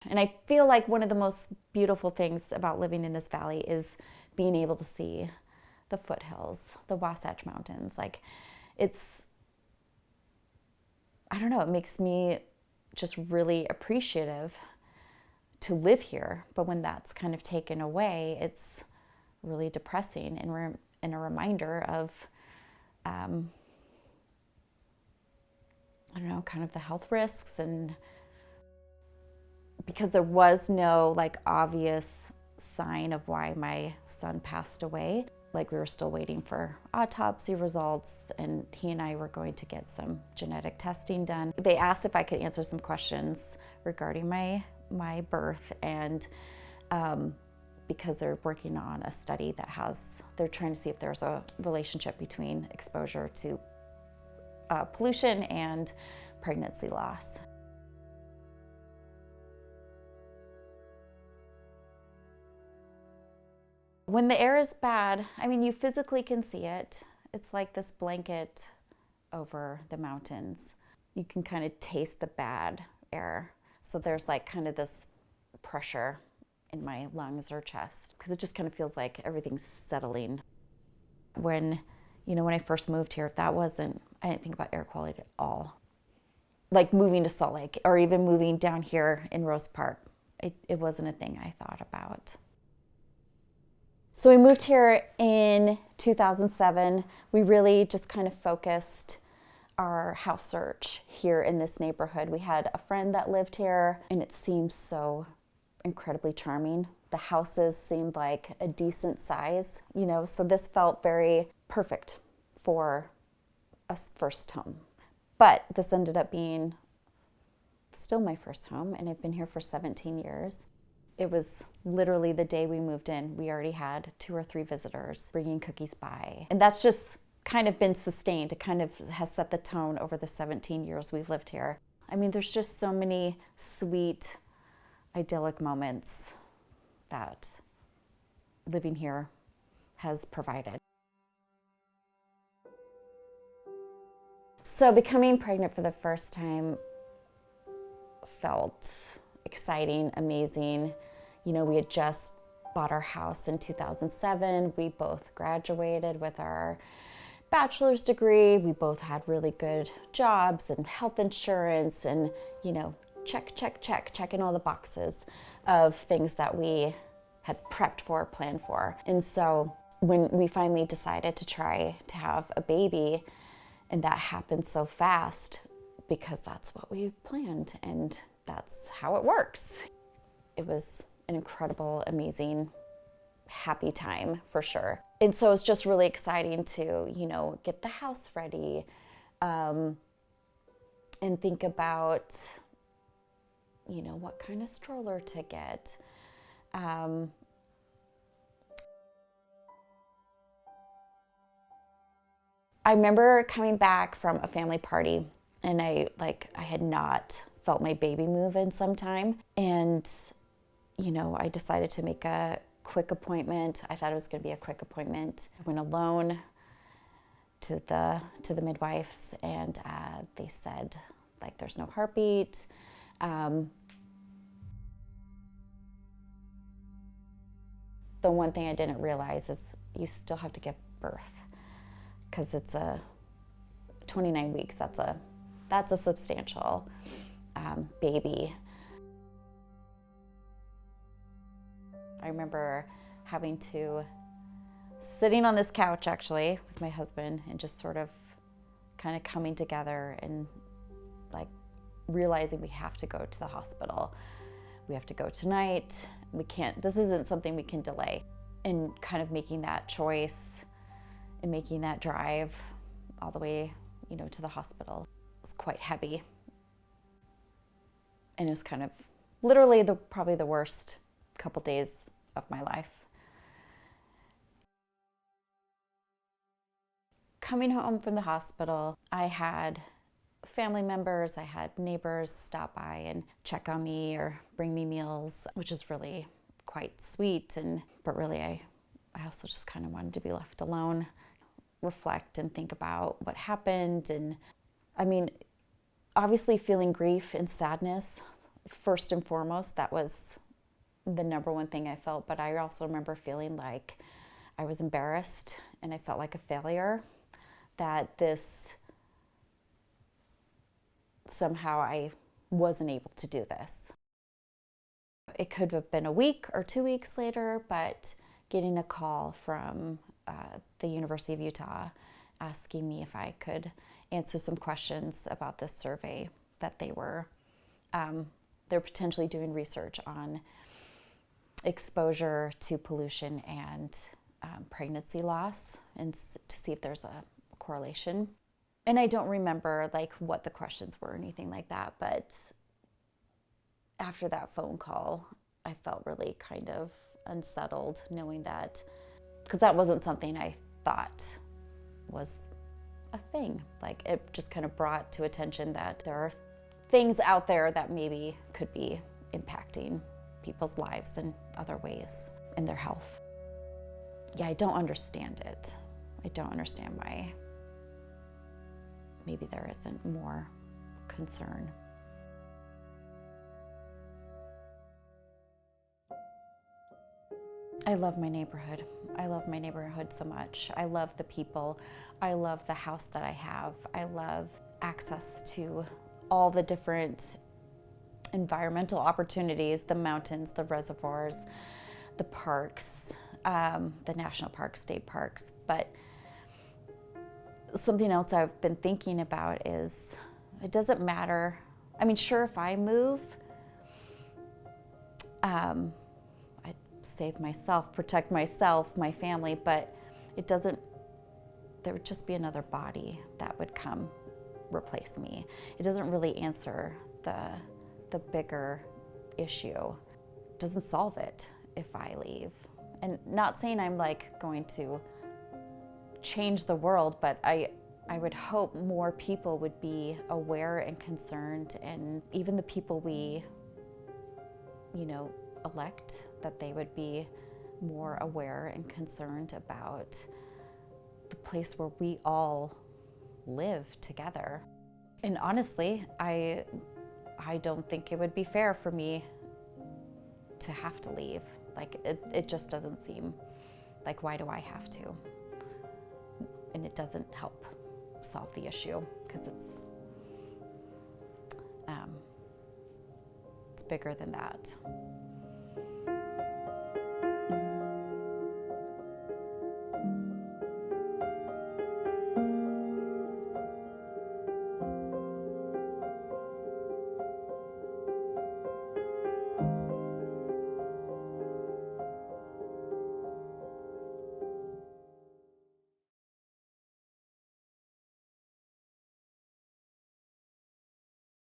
And I feel like one of the most beautiful things about living in this valley is being able to see the foothills, the Wasatch Mountains. Like, I don't know, it makes me just really appreciative to live here. But when that's kind of taken away, it's really depressing and a reminder of, I don't know, kind of the health risks. And because there was no like obvious sign of why my son passed away, like we were still waiting for autopsy results, and he and I were going to get some genetic testing done. They asked if I could answer some questions regarding my birth, and because they're working on a study they're trying to see if there's a relationship between exposure to pollution and pregnancy loss. When the air is bad, I mean, you physically can see it. It's like this blanket over the mountains. You can kind of taste the bad air. So there's like kind of this pressure in my lungs or chest, because it just kind of feels like everything's settling. When I first moved here, I didn't think about air quality at all. Like moving to Salt Lake or even moving down here in Rose Park, it wasn't a thing I thought about. So we moved here in 2007. We really just kind of focused our house search here in this neighborhood. We had a friend that lived here, and it seemed so incredibly charming. The houses seemed like a decent size, so this felt very perfect for a first home. But this ended up being still my first home, and I've been here for 17 years. It was literally the day we moved in, we already had 2 or 3 visitors bringing cookies by. And that's just kind of been sustained. It kind of has set the tone over the 17 years we've lived here. I mean, there's just so many sweet, idyllic moments that living here has provided. So becoming pregnant for the first time felt exciting, amazing. We had just bought our house in 2007. We both graduated with our bachelor's degree. We both had really good jobs and health insurance and, checking all the boxes of things that we had prepped for, planned for. And so when we finally decided to try to have a baby, and that happened so fast, because that's what we planned and that's how it works. It was an incredible, amazing, happy time for sure. And so it's just really exciting to, get the house ready and think about, what kind of stroller to get. I remember coming back from a family party, and I had not felt my baby move in some time. And, I decided to make a quick appointment. I thought it was going to be a quick appointment. I went alone to the midwives, and they said, there's no heartbeat. The one thing I didn't realize is you still have to give birth, because it's 29 weeks. That's a substantial baby. I remember sitting on this couch actually with my husband and just sort of kind of coming together and realizing we have to go to the hospital. We have to go tonight. This isn't something we can delay. And kind of making that choice and making that drive all the way, to the hospital was quite heavy. And it was kind of literally probably the worst couple days of my life. Coming home from the hospital, I had family members, I had neighbors stop by and check on me or bring me meals, which is really quite sweet. But really, I also just kind of wanted to be left alone, reflect and think about what happened. And I mean, obviously feeling grief and sadness, first and foremost, that was the number one thing I felt. But I also remember feeling like I was embarrassed and I felt like a failure, that this somehow I wasn't able to do this. It could have been a week or 2 weeks later, but getting a call from the University of Utah asking me if I could answer some questions about this survey that they're potentially doing research on exposure to pollution and pregnancy loss, and to see if there's a correlation. And I don't remember like what the questions were or anything like that, but after that phone call, I felt really kind of unsettled knowing that, because that wasn't something I thought was a thing. Like, it just kind of brought to attention that there are things out there that maybe could be impacting people's lives in other ways, in their health. Yeah, I don't understand it. I don't understand why maybe there isn't more concern. I love my neighborhood. I love my neighborhood so much. I love the people. I love the house that I have. I love access to all the different environmental opportunities, the mountains, the reservoirs, the parks, the national parks, state parks. But something else I've been thinking about is, it doesn't matter. I mean, sure, if I move, I'd save myself, protect myself, my family, but there would just be another body that would come replace me. It doesn't really answer the bigger issue. It doesn't solve it if I leave. And not saying I'm like going to change the world, but I would hope more people would be aware and concerned, and even the people we, elect, that they would be more aware and concerned about the place where we all live together. And honestly, I don't think it would be fair for me to have to leave. Like, it just doesn't seem like, why do I have to? And it doesn't help solve the issue, because it's bigger than that.